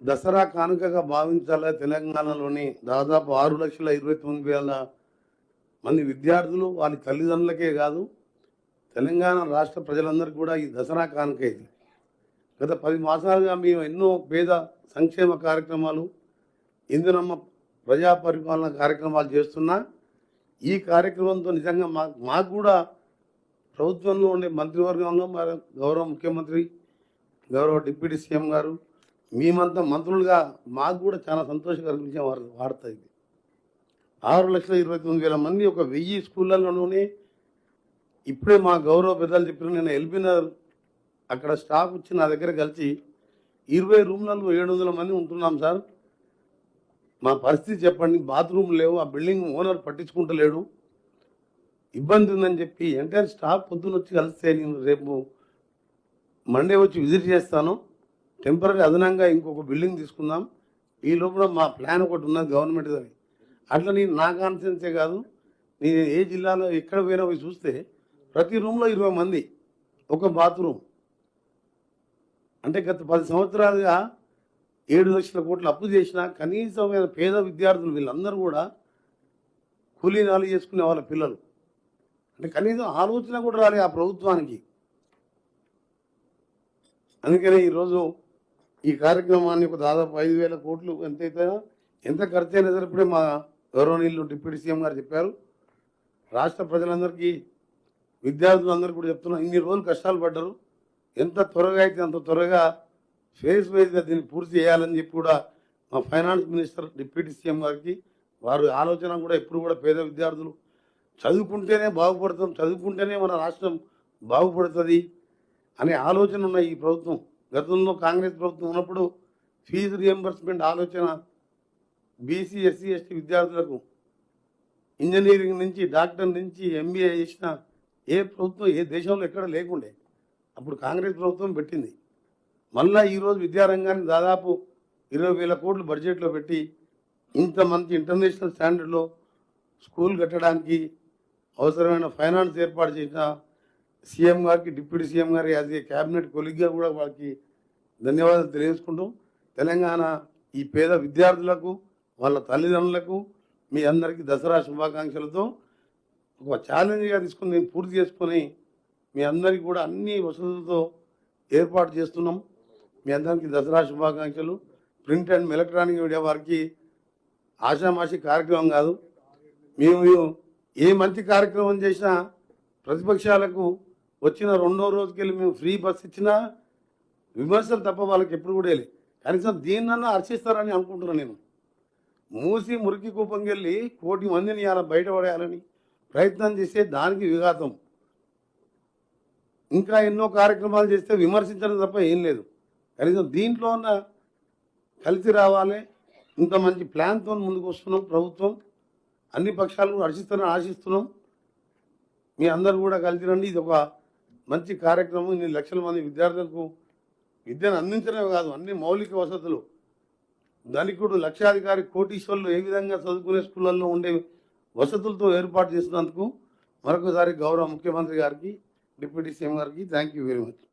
దసరా కానుకగా భావించాల తెలంగాణలోని దాదాపు 6,29,000 మంది విద్యార్థులు వారి తల్లిదండ్రులకే కాదు తెలంగాణ రాష్ట్ర ప్రజలందరికీ కూడా ఈ దసరా కానుక ఇది. గత 10 మాసాలుగా మేము ఎన్నో పేద సంక్షేమ కార్యక్రమాలు, ఇందిరమ్మ ప్రజా పరిపాలన కార్యక్రమాలు చేస్తున్నా ఈ కార్యక్రమంతో నిజంగా మాకు కూడా ప్రభుత్వంలో ఉండే మంత్రివర్గంలో మన గౌరవ ముఖ్యమంత్రి, గౌరవ డిప్యూటీ సీఎం గారు, మేమంతా మంత్రులుగా మాకు కూడా చాలా సంతోషం కలిగించే వార్త ఇది. 6,29,000 మంది ఒక 1000 స్కూళ్ళలోనే ఇప్పుడే మా గౌరవ పెద్దలు చెప్పిన నేను ఎల్బీనగర్ అక్కడ స్టాఫ్ వచ్చి నా దగ్గర కలిసి 20 రూమ్లలో 700 మంది ఉంటున్నాం సార్, మా పరిస్థితి చెప్పండి, బాత్రూమ్ లేవు, ఆ బిల్డింగ్ ఓనర్ పట్టించుకుంటలేడు, ఇబ్బంది ఉందని చెప్పి ఎంటైర్ స్టాఫ్ పొద్దున్న వచ్చి కలిస్తే నేను రేపు మండే వచ్చి విజిట్ చేస్తాను, టెంపరీ అదనంగా ఇంకొక బిల్డింగ్ తీసుకుందాం, ఈ లోపల మా ప్లాన్ ఒకటి ఉన్నది గవర్నమెంట్ అని. అట్లా నేను నా కాన్ఫిడెన్సే కాదు, నేను ఏ జిల్లాలో ఎక్కడ పోయినా పోయి చూస్తే ప్రతి రూమ్లో 20 మంది, ఒక బాత్రూమ్. అంటే గత 10 సంవత్సరాలుగా 7 లక్షల కోట్లు అప్పు చేసిన కనీసమైన పేద విద్యార్థులు వీళ్ళందరూ కూడా కూలీనాలు చేసుకునే వాళ్ళ పిల్లలు, అంటే కనీసం ఆలోచన కూడా రాలే ఆ ప్రభుత్వానికి. అందుకనే ఈరోజు ఈ కార్యక్రమాన్ని ఒక దాదాపు 5,000 కోట్లు ఎంత ఖర్చు అయినా సరే ఇప్పుడే మా గౌరవనీయులు డిప్యూటీ సీఎం గారు చెప్పారు. రాష్ట్ర ప్రజలందరికీ, విద్యార్థులందరికీ కూడా చెప్తున్నాం, ఇన్ని రోజులు కష్టాలు పడ్డారు, ఎంత త్వరగా అయితే అంత త్వరగా ఫేజ్ వైజ్గా దీన్ని పూర్తి చేయాలని చెప్పి కూడా మా ఫైనాన్స్ మినిస్టర్ డిప్యూటీ సీఎం గారికి వారి ఆలోచన కూడా ఎప్పుడు కూడా పేద విద్యార్థులు చదువుకుంటేనే బాగుపడతాం, చదువుకుంటేనే మన రాష్ట్రం బాగుపడుతుంది అనే ఆలోచన ఉన్న ఈ ప్రభుత్వం. గతంలో కాంగ్రెస్ ప్రభుత్వం ఉన్నప్పుడు ఫీజు రియంబర్స్మెంట్ ఆలోచన బీసీ, ఎస్సీ, ఎస్టీ విద్యార్థులకు ఇంజనీరింగ్ నుంచి డాక్టర్ నుంచి ఎంబీఏ చేసిన ఏ ప్రభుత్వం ఏ దేశంలో ఎక్కడ లేకుండే, అప్పుడు కాంగ్రెస్ ప్రభుత్వం పెట్టింది. మళ్ళీ ఈరోజు విద్యారంగాన్ని దాదాపు 20,000 కోట్లు బడ్జెట్లో పెట్టి ఇంత మంచి ఇంటర్నేషనల్ స్టాండర్డ్లో స్కూల్ కట్టడానికి అవసరమైన ఫైనాన్స్ ఏర్పాటు చేసిన సీఎం గారికి, డిప్యూటీ సీఎం గారి యాజ్ ఏ క్యాబినెట్ కొలీగ్గా కూడా వాళ్ళకి ధన్యవాదాలు తెలియజేసుకుంటూ, తెలంగాణ ఈ పేద విద్యార్థులకు వాళ్ళ తల్లిదండ్రులకు మీ అందరికీ దసరా శుభాకాంక్షలతో ఒక ఛాలెంజ్గా తీసుకుని నేను పూర్తి చేసుకొని మీ అందరికీ కూడా అన్ని వసతులతో ఏర్పాటు చేస్తున్నాం. మీ అందరికీ దసరా శుభాకాంక్షలు. ప్రింట్ అండ్ ఎలక్ట్రానిక్ మీడియా వారికి ఆషామాషి కార్యక్రమం కాదు, మేము ఏ మంచి కార్యక్రమం చేసినా ప్రతిపక్షాలకు వచ్చిన 2వ రోజుకెళ్ళి మేము ఫ్రీ బస్ ఇచ్చినా విమర్శలు తప్ప వాళ్ళకి ఎప్పుడు కూడా వెళ్ళి కనీసం దీన్నన్నా హర్షిస్తారని అనుకుంటున్నాను. నేను మూసి మురికి కూపంకి వెళ్ళి 1 కోటి మందిని ఇలా బయటపడేయాలని ప్రయత్నం చేస్తే దానికి విఘాతం. ఇంకా ఎన్నో కార్యక్రమాలు చేస్తే విమర్శించడం తప్ప ఏం లేదు. కనీసం దీంట్లో ఉన్న కలిసి రావాలి. ఇంత మంచి ప్లాన్తో ముందుకు వస్తున్నాం ప్రభుత్వం, అన్ని పక్షాలు హర్షిస్తారని ఆశిస్తున్నాం. మీ అందరూ కూడా కలిసి రండి. ఇది ఒక మంచి కార్యక్రమం. ఇన్ని లక్షల మంది విద్యార్థులకు విద్యను అందించడమే కాదు, అన్ని మౌలిక వసతులు, ధనికుడు లక్షాధికారి కోటీశ్వర్లు ఏ విధంగా చదువుకునే స్కూళ్ళల్లో ఉండే వసతులతో ఏర్పాటు చేసినందుకు మరొకసారి గౌరవ ముఖ్యమంత్రి గారికి, డిప్యూటీ సీఎం గారికి థ్యాంక్ యూ వెరీ మచ్.